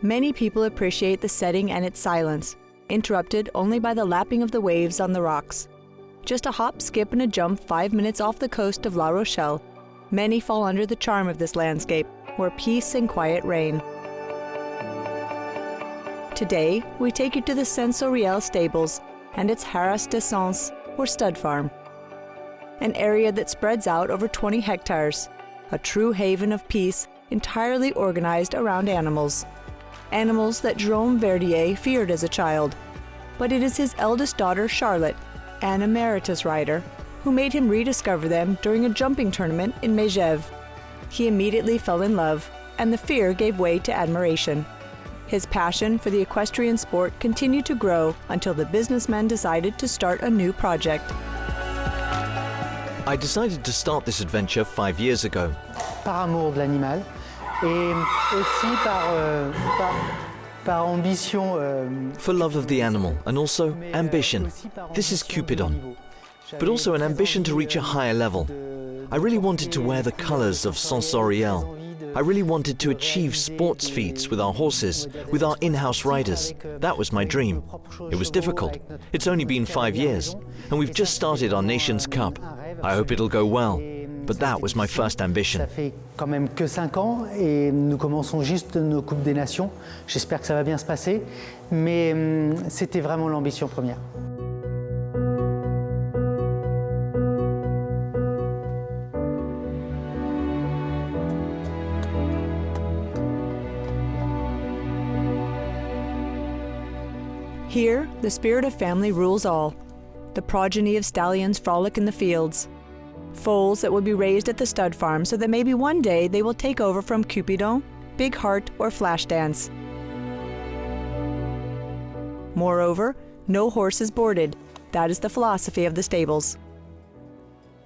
Many people appreciate the setting and its silence, interrupted only by the lapping of the waves on the rocks. Just a hop, skip, and a jump 5 minutes off the coast of La Rochelle, many fall under the charm of this landscape, where peace and quiet reign. Today, we take you to the Sens stables and its Haras de Sens, or stud farm. An area that spreads out over 20 hectares, a true haven of peace entirely organized around animals. Animals that Jerome Verdier feared as a child. But it is his eldest daughter, Charlotte, an emeritus rider, who made him rediscover them during a jumping tournament in Megève. He immediately fell in love, and the fear gave way to admiration. His passion for the equestrian sport continued to grow until the businessman decided to start a new project. I decided to start this adventure 5 years ago. Par amour de l'animal et aussi par ambition. For love of the animal and also ambition. This is Cupidon. But also an ambition to reach a higher level. I really wanted to wear the colors of Sensoriel. I really wanted to achieve sports feats with our horses, with our in-house riders. That was my dream. It was difficult. It's only been 5 years, and we've just started our Nations Cup. I hope it'll go well, but that was my first ambition. Ça fait quand même que 5 ans et nous commençons juste nos Coupes des Nations. J'espère que ça va bien se passer, mais c'était vraiment l'ambition première. Here, the spirit of family rules all. The progeny of stallions frolic in the fields. Foals that will be raised at the stud farm so that maybe one day they will take over from Cupidon, Big Heart, or Flash Dance. Moreover, no horse is boarded. That is the philosophy of the stables.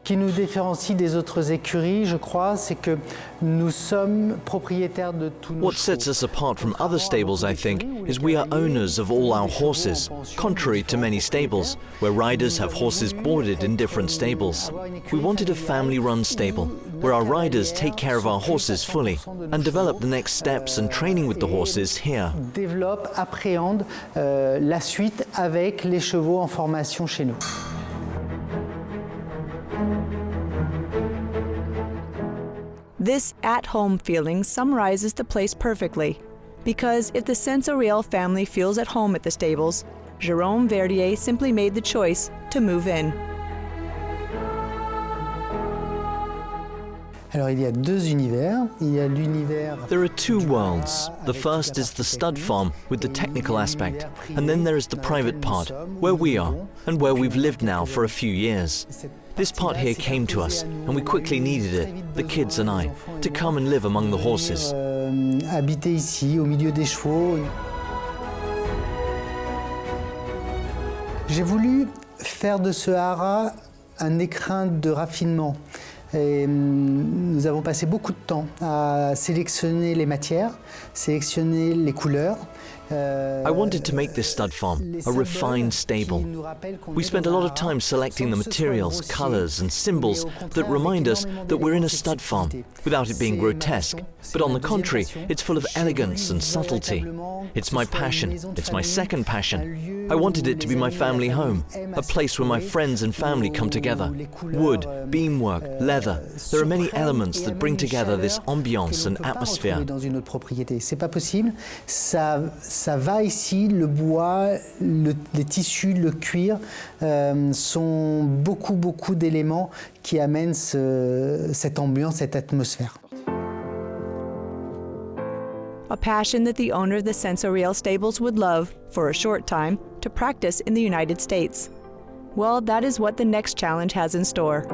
Ce qui nous différencie des autres écuries, je crois, c'est que nous sommes propriétaires de tous nos chevaux. What sets us apart from other stables, I think, is we are owners of all our horses, contrary to many stables, where riders have horses boarded in different stables. We wanted a family-run stable, where our riders take care of our horses fully, and develop the next steps and training with the horses here. Développe, appréhende la suite avec les chevaux en formation chez nous. This at-home feeling summarizes the place perfectly, because if the Sensoriel family feels at home at the stables, Jerome Verdier simply made the choice to move in. Alors il y a deux univers. Il y a l'univers. There are two worlds. The first is the stud farm with the technical aspect, and then there is the private part, where we are, and where we've lived now for a few years. This part here came to us, and we quickly needed it, the kids and I, to come and live among the horses. Habiter ici, au milieu des chevaux. J'ai voulu faire de ce haras un écrin de raffinement. Et nous avons passé beaucoup de temps à sélectionner les matières, sélectionner les couleurs. I wanted to make this stud farm a refined stable. We spent a lot of time selecting the materials, colors and symbols that remind us that we're in a stud farm, without it being grotesque. But on the contrary, it's full of elegance and subtlety. It's my passion, it's my second passion. I wanted it to be my family home, a place where my friends and family come together. Wood, beamwork, leather, there are many elements that bring together this ambiance and atmosphere. C'est pas possible. Ça va ici, le bois, les tissus, le cuir sont beaucoup d'éléments qui amènent cette ambiance, cette atmosphère. A passion that the owner of the Sensoriel stables would love, for a short time, to practice in the United States. Well, that is what the next challenge has in store.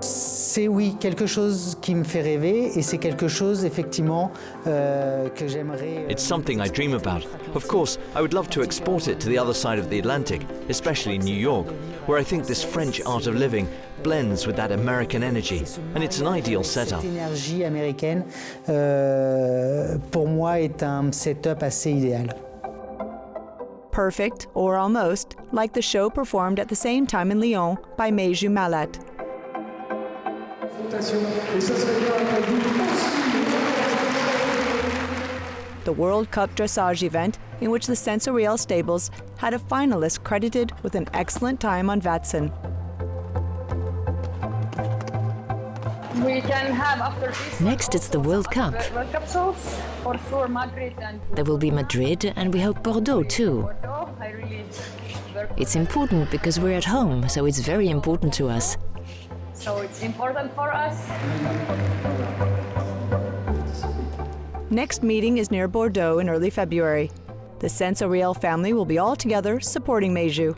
C'est oui, quelque chose qui me fait rêver et c'est quelque chose effectivement que j'aimerais. It's something I dream about. Of course, I would love to export it to the other side of the Atlantic, especially New York, where I think this French art of living blends with that American energy, and it's an ideal setup. Cette énergie américaine, pour moi, est un setup assez idéal. Perfect, or almost, like the show performed at the same time in Lyon by Meju Malat. The the World Cup dressage event in which the Sensoriel stables had a finalist credited with an excellent time on Vatsen. We can have after this. Next, it's the World Cup. World Cup shows for sure, Madrid and There will be Madrid and we hope Bordeaux too. Bordeaux. I really work. It's important because we're at home, so it's very important to us. So it's important for us. Next meeting is near Bordeaux in early February. The Sensoriel family will be all together supporting Meiju.